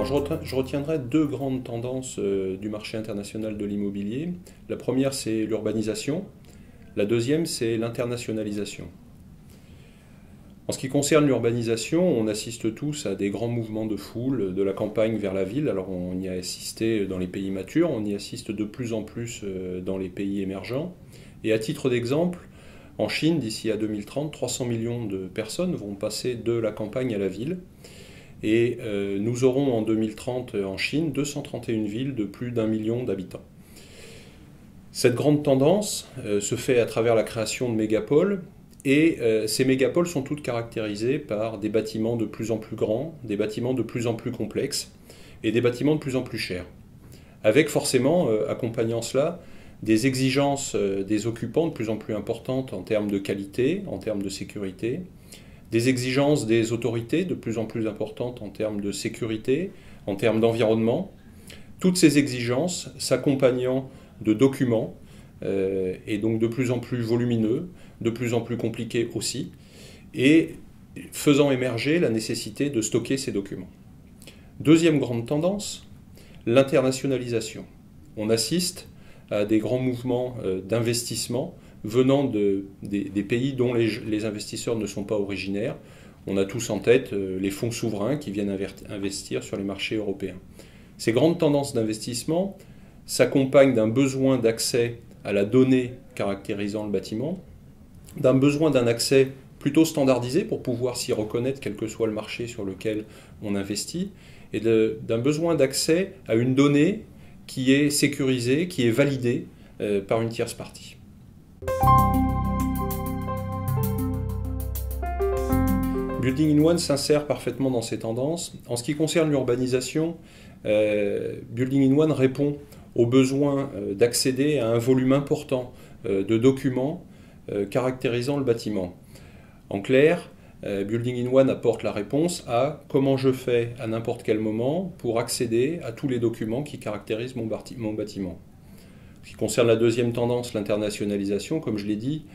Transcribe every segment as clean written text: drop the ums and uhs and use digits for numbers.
Alors je retiendrai deux grandes tendances du marché international de l'immobilier. La première, c'est l'urbanisation. La deuxième, c'est l'internationalisation. En ce qui concerne l'urbanisation, on assiste tous à des grands mouvements de foule de la campagne vers la ville. Alors on y a assisté dans les pays matures, on y assiste de plus en plus dans les pays émergents. Et à titre d'exemple, en Chine, d'ici à 2030, 300 millions de personnes vont passer de la campagne à la ville. Et nous aurons en 2030 en Chine 231 villes de plus d'1 million d'habitants. Cette grande tendance se fait à travers la création de mégapoles, et ces mégapoles sont toutes caractérisées par des bâtiments de plus en plus grands, des bâtiments de plus en plus complexes et des bâtiments de plus en plus chers. Avec forcément, accompagnant cela, des exigences des occupants de plus en plus importantes en termes de qualité, en termes de sécurité, des exigences des autorités de plus en plus importantes en termes de sécurité, en termes d'environnement. Toutes ces exigences s'accompagnant de documents, et donc de plus en plus volumineux, de plus en plus compliqués aussi, et faisant émerger la nécessité de stocker ces documents. Deuxième grande tendance, l'internationalisation. On assiste à des grands mouvements d'investissement venant des pays dont les investisseurs ne sont pas originaires. On a tous en tête les fonds souverains qui viennent investir sur les marchés européens. Ces grandes tendances d'investissement s'accompagnent d'un besoin d'accès à la donnée caractérisant le bâtiment, d'un besoin d'un accès plutôt standardisé pour pouvoir s'y reconnaître quel que soit le marché sur lequel on investit, et d'un besoin d'accès à une donnée qui est sécurisée, qui est validée par une tierce partie. Building in One s'insère parfaitement dans ces tendances. En ce qui concerne l'urbanisation, Building in One répond au besoin d'accéder à un volume important de documents caractérisant le bâtiment. En clair, Building in One apporte la réponse à comment je fais à n'importe quel moment pour accéder à tous les documents qui caractérisent mon bâtiment. Ce qui concerne la deuxième tendance, l'internationalisation, comme je l'ai dit,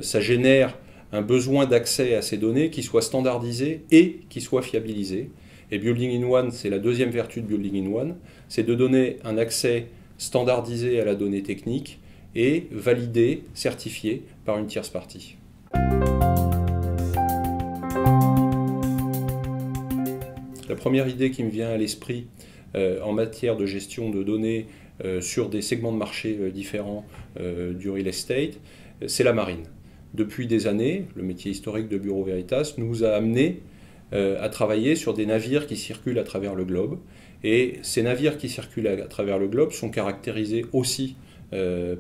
ça génère un besoin d'accès à ces données qui soient standardisées et qui soient fiabilisées. Et Building in One, c'est la deuxième vertu de Building in One, c'est de donner un accès standardisé à la donnée technique et validé, certifié par une tierce partie. La première idée qui me vient à l'esprit en matière de gestion de données sur des segments de marché différents du real estate, c'est la marine. Depuis des années, le métier historique de Bureau Veritas nous a amené à travailler sur des navires qui circulent à travers le globe. Et ces navires qui circulent à travers le globe sont caractérisés aussi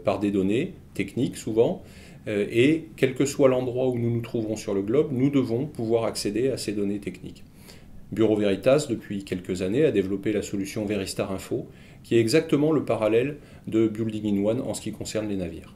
par des données techniques souvent. Et quel que soit l'endroit où nous nous trouvons sur le globe, nous devons pouvoir accéder à ces données techniques. Bureau Veritas, depuis quelques années, a développé la solution Veristar Info, qui est exactement le parallèle de Building in One en ce qui concerne les navires.